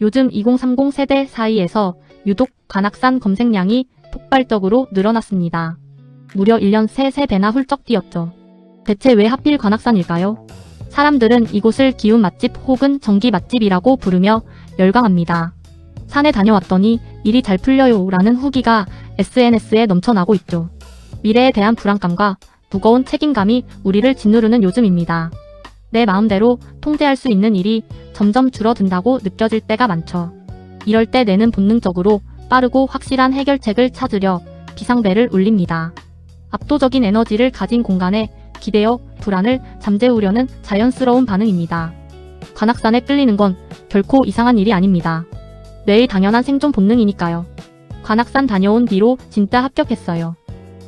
요즘 2030 세대 사이에서 유독 관악산 검색량이 폭발적으로 늘어났습니다. 무려 1년 새 3배나 훌쩍 뛰었죠. 대체 왜 하필 관악산일까요? 사람들은 이곳을 기운 맛집 혹은 정기 맛집이라고 부르며 열광합니다. 산에 다녀왔더니 일이 잘 풀려요 라는 후기가 SNS에 넘쳐나고 있죠. 미래에 대한 불안감과 무거운 책임감이 우리를 짓누르는 요즘입니다. 내 마음대로 통제할 수 있는 일이 점점 줄어든다고 느껴질 때가 많죠. 이럴 때 뇌는 본능적으로 빠르고 확실한 해결책을 찾으려 비상벨을 울립니다. 압도적인 에너지를 가진 공간에 기대어 불안을 잠재우려는 자연스러운 반응입니다. 관악산에 끌리는 건 결코 이상한 일이 아닙니다. 뇌의 당연한 생존 본능이니까요. 관악산 다녀온 뒤로 진짜 합격했어요.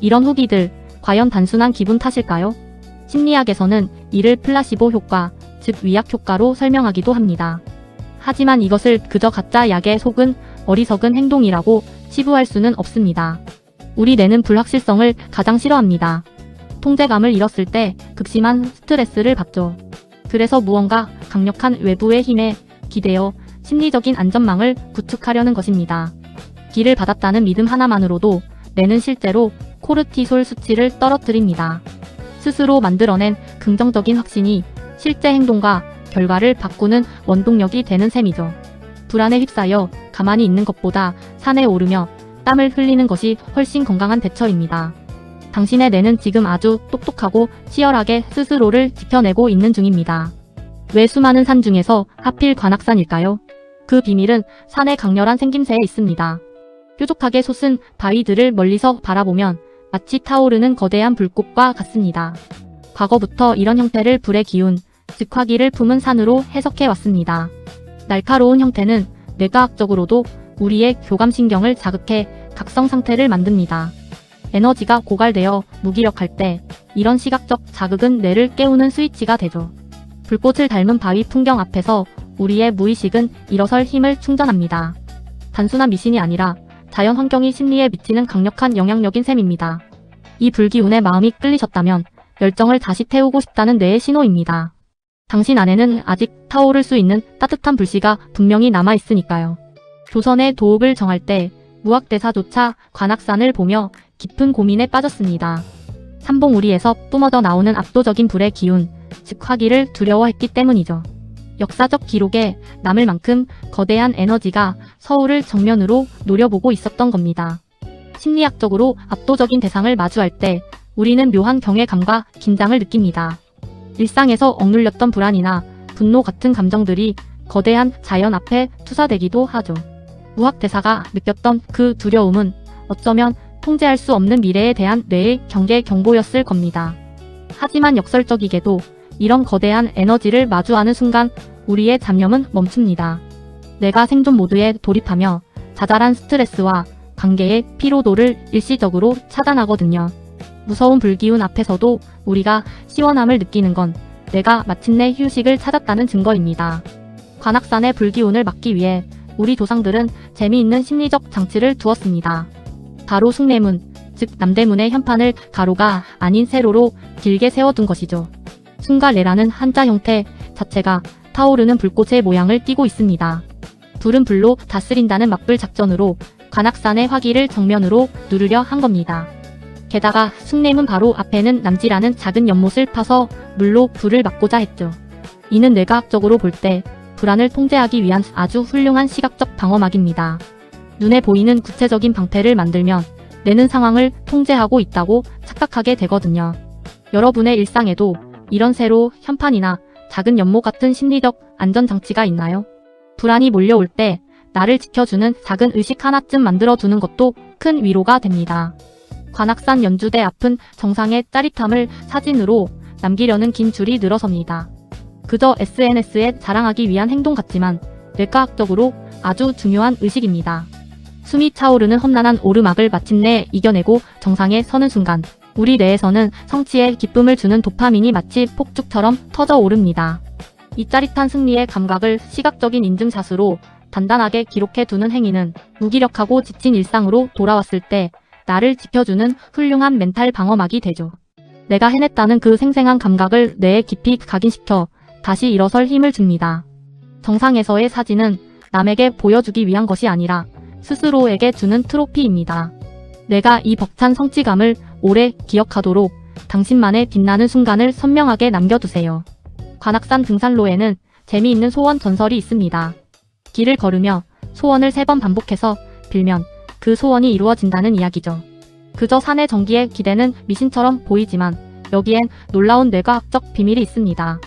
이런 후기들, 과연 단순한 기분 탓일까요? 심리학에서는 이를 플라시보 효과, 즉 위약 효과로 설명하기도 합니다. 하지만 이것을 그저 가짜 약에 속은 어리석은 행동이라고 치부할 수는 없습니다. 우리 뇌는 불확실성을 가장 싫어합니다. 통제감을 잃었을 때 극심한 스트레스를 받죠. 그래서 무언가 강력한 외부의 힘에 기대어 심리적인 안전망을 구축하려는 것입니다. 기를 받았다는 믿음 하나만으로도 뇌는 실제로 코르티솔 수치를 떨어뜨립니다. 스스로 만들어낸 긍정적인 확신이 실제 행동과 결과를 바꾸는 원동력이 되는 셈이죠. 불안에 휩싸여 가만히 있는 것보다 산에 오르며 땀을 흘리는 것이 훨씬 건강한 대처입니다. 당신의 뇌는 지금 아주 똑똑하고 치열하게 스스로를 지켜내고 있는 중입니다. 왜 수많은 산 중에서 하필 관악산일까요? 그 비밀은 산의 강렬한 생김새에 있습니다. 뾰족하게 솟은 바위들을 멀리서 바라보면 마치 타오르는 거대한 불꽃과 같습니다. 과거부터 이런 형태를 불의 기운, 즉 화기를 품은 산으로 해석해 왔습니다. 날카로운 형태는 뇌과학적으로도 우리의 교감신경을 자극해 각성 상태를 만듭니다. 에너지가 고갈되어 무기력할 때 이런 시각적 자극은 뇌를 깨우는 스위치가 되죠. 불꽃을 닮은 바위 풍경 앞에서 우리의 무의식은 일어설 힘을 충전합니다. 단순한 미신이 아니라 자연 환경이 심리에 미치는 강력한 영향력인 셈입니다. 이 불기운에 마음이 끌리셨다면 열정을 다시 태우고 싶다는 뇌의 신호입니다. 당신 안에는 아직 타오를 수 있는 따뜻한 불씨가 분명히 남아있으니까요. 조선의 도읍을 정할 때 무학대사조차 관악산을 보며 깊은 고민에 빠졌습니다. 삼봉우리에서 뿜어져 나오는 압도적인 불의 기운, 즉 화기를 두려워했기 때문이죠. 역사적 기록에 남을 만큼 거대한 에너지가 서울을 정면으로 노려보고 있었던 겁니다. 심리학적으로 압도적인 대상을 마주할 때 우리는 묘한 경외감과 긴장을 느낍니다. 일상에서 억눌렸던 불안이나 분노 같은 감정들이 거대한 자연 앞에 투사되기도 하죠. 무학대사가 느꼈던 그 두려움은 어쩌면 통제할 수 없는 미래에 대한 뇌의 경계 경보였을 겁니다. 하지만 역설적이게도 이런 거대한 에너지를 마주하는 순간 우리의 잡념은 멈춥니다. 내가 생존 모드에 돌입하며 자잘한 스트레스와 관계의 피로도를 일시적으로 차단하거든요. 무서운 불기운 앞에서도 우리가 시원함을 느끼는 건 내가 마침내 휴식을 찾았다는 증거입니다. 관악산의 불기운을 막기 위해 우리 조상들은 재미있는 심리적 장치를 두었습니다. 바로 숭례문, 즉 남대문의 현판을 가로가 아닌 세로로 길게 세워둔 것이죠. 숭가례라는 한자 형태 자체가 타오르는 불꽃의 모양을 띠고 있습니다. 불은 불로 다스린다는 맞불 작전으로 관악산의 화기를 정면으로 누르려 한 겁니다. 게다가 숭례문 바로 앞에는 남지라는 작은 연못을 파서 물로 불을 막고자 했죠. 이는 뇌과학적으로 볼 때 불안을 통제하기 위한 아주 훌륭한 시각적 방어막입니다. 눈에 보이는 구체적인 방패를 만들면 뇌는 상황을 통제하고 있다고 착각하게 되거든요. 여러분의 일상에도 이런 세로, 현판이나 작은 연못 같은 심리적 안전장치가 있나요? 불안이 몰려올 때 나를 지켜주는 작은 의식 하나쯤 만들어 두는 것도 큰 위로가 됩니다. 관악산 연주대 앞은 정상의 짜릿함을 사진으로 남기려는 긴 줄이 늘어섭니다. 그저 SNS에 자랑하기 위한 행동 같지만 뇌과학적으로 아주 중요한 의식입니다. 숨이 차오르는 험난한 오르막을 마침내 이겨내고 정상에 서는 순간 우리 뇌에서는 성취의 기쁨을 주는 도파민이 마치 폭죽처럼 터져 오릅니다. 이 짜릿한 승리의 감각을 시각적인 인증샷으로 단단하게 기록해두는 행위는 무기력하고 지친 일상으로 돌아왔을 때 나를 지켜주는 훌륭한 멘탈 방어막이 되죠. 내가 해냈다는 그 생생한 감각을 뇌에 깊이 각인시켜 다시 일어설 힘을 줍니다. 정상에서의 사진은 남에게 보여주기 위한 것이 아니라 스스로에게 주는 트로피입니다. 내가 이 벅찬 성취감을 오래 기억하도록 당신만의 빛나는 순간을 선명하게 남겨두세요. 관악산 등산로에는 재미있는 소원 전설이 있습니다. 길을 걸으며 소원을 3번 반복해서 빌면 그 소원이 이루어진다는 이야기죠. 그저 산의 정기에 기대는 미신처럼 보이지만 여기엔 놀라운 뇌과학적 비밀이 있습니다.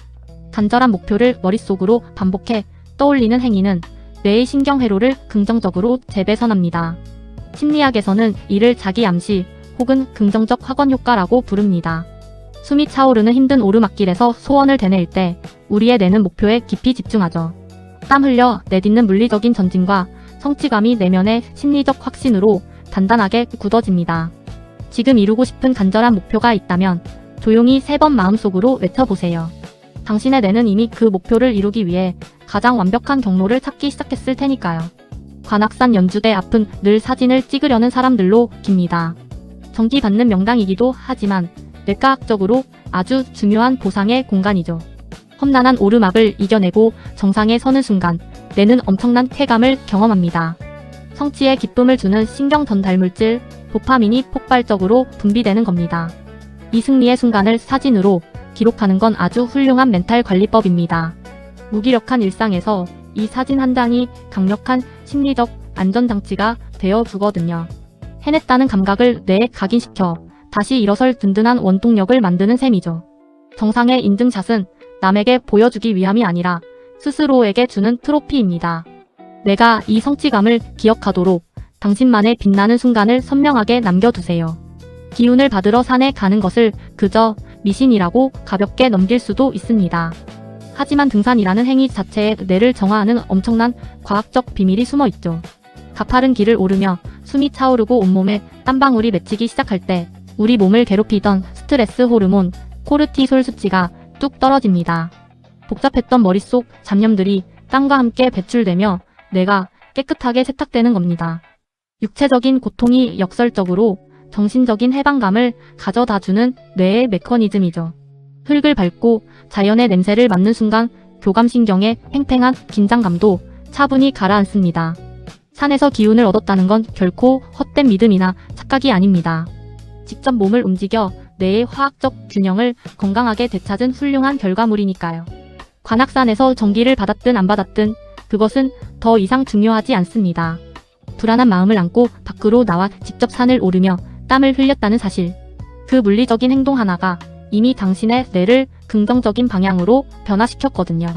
간절한 목표를 머릿속으로 반복해 떠올리는 행위는 뇌의 신경회로를 긍정적으로 재배선합니다. 심리학에서는 이를 자기 암시 혹은 긍정적 확언 효과라고 부릅니다. 숨이 차오르는 힘든 오르막길에서 소원을 되뇌일 때 우리의 뇌는 목표에 깊이 집중하죠. 땀 흘려 내딛는 물리적인 전진과 성취감이 내면의 심리적 확신으로 단단하게 굳어집니다. 지금 이루고 싶은 간절한 목표가 있다면 조용히 3번 마음속으로 외쳐보세요. 당신의 뇌는 이미 그 목표를 이루기 위해 가장 완벽한 경로를 찾기 시작했을 테니까요. 관악산 연주대 앞은 늘 사진을 찍으려는 사람들로 깁니다. 정기받는 명당이기도 하지만 뇌과학적으로 아주 중요한 보상의 공간이죠. 험난한 오르막을 이겨내고 정상에 서는 순간 뇌는 엄청난 쾌감을 경험합니다. 성취의 기쁨을 주는 신경 전달 물질 도파민이 폭발적으로 분비되는 겁니다. 이 승리의 순간을 사진으로 기록하는 건 아주 훌륭한 멘탈 관리법입니다. 무기력한 일상에서 이 사진 한 장이 강력한 심리적 안전장치가 되어 두거든요. 해냈다는 감각을 뇌에 각인시켜 다시 일어설 든든한 원동력을 만드는 셈이죠. 정상의 인증샷은 남에게 보여주기 위함이 아니라 스스로에게 주는 트로피입니다. 내가 이 성취감을 기억하도록 당신만의 빛나는 순간을 선명하게 남겨두세요. 기운을 받으러 산에 가는 것을 그저 미신이라고 가볍게 넘길 수도 있습니다. 하지만 등산이라는 행위 자체에 뇌를 정화하는 엄청난 과학적 비밀이 숨어 있죠. 가파른 길을 오르며 숨이 차오르고 온몸에 땀방울이 맺히기 시작할 때 우리 몸을 괴롭히던 스트레스 호르몬 코르티솔 수치가 뚝 떨어집니다. 복잡했던 머릿속 잡념들이 땀과 함께 배출되며 뇌가 깨끗하게 세탁되는 겁니다. 육체적인 고통이 역설적으로 정신적인 해방감을 가져다주는 뇌의 메커니즘이죠. 흙을 밟고 자연의 냄새를 맡는 순간 교감신경의 팽팽한 긴장감도 차분히 가라앉습니다. 산에서 기운을 얻었다는 건 결코 헛된 믿음이나 착각이 아닙니다. 직접 몸을 움직여 뇌의 화학적 균형을 건강하게 되찾은 훌륭한 결과물이니까요. 관악산에서 전기를 받았든 안 받았든 그것은 더 이상 중요하지 않습니다. 불안한 마음을 안고 밖으로 나와 직접 산을 오르며 땀을 흘렸다는 사실. 그 물리적인 행동 하나가 이미 당신의 뇌를 긍정적인 방향으로 변화시켰거든요.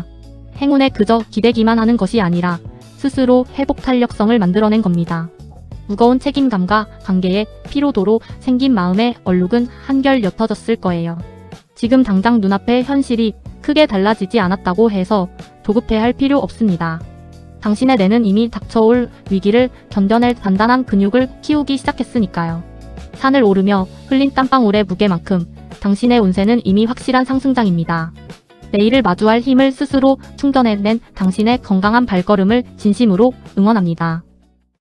행운에 그저 기대기만 하는 것이 아니라 스스로 회복 탄력성을 만들어낸 겁니다. 무거운 책임감과 관계에 피로도로 생긴 마음의 얼룩은 한결 옅어졌을 거예요. 지금 당장 눈앞의 현실이 크게 달라지지 않았다고 해서 조급해할 필요 없습니다. 당신의 뇌는 이미 닥쳐올 위기를 견뎌낼 단단한 근육을 키우기 시작했으니까요. 산을 오르며 흘린 땀방울의 무게만큼 당신의 운세는 이미 확실한 상승장입니다. 내일을 마주할 힘을 스스로 충전해낸 당신의 건강한 발걸음을 진심으로 응원합니다.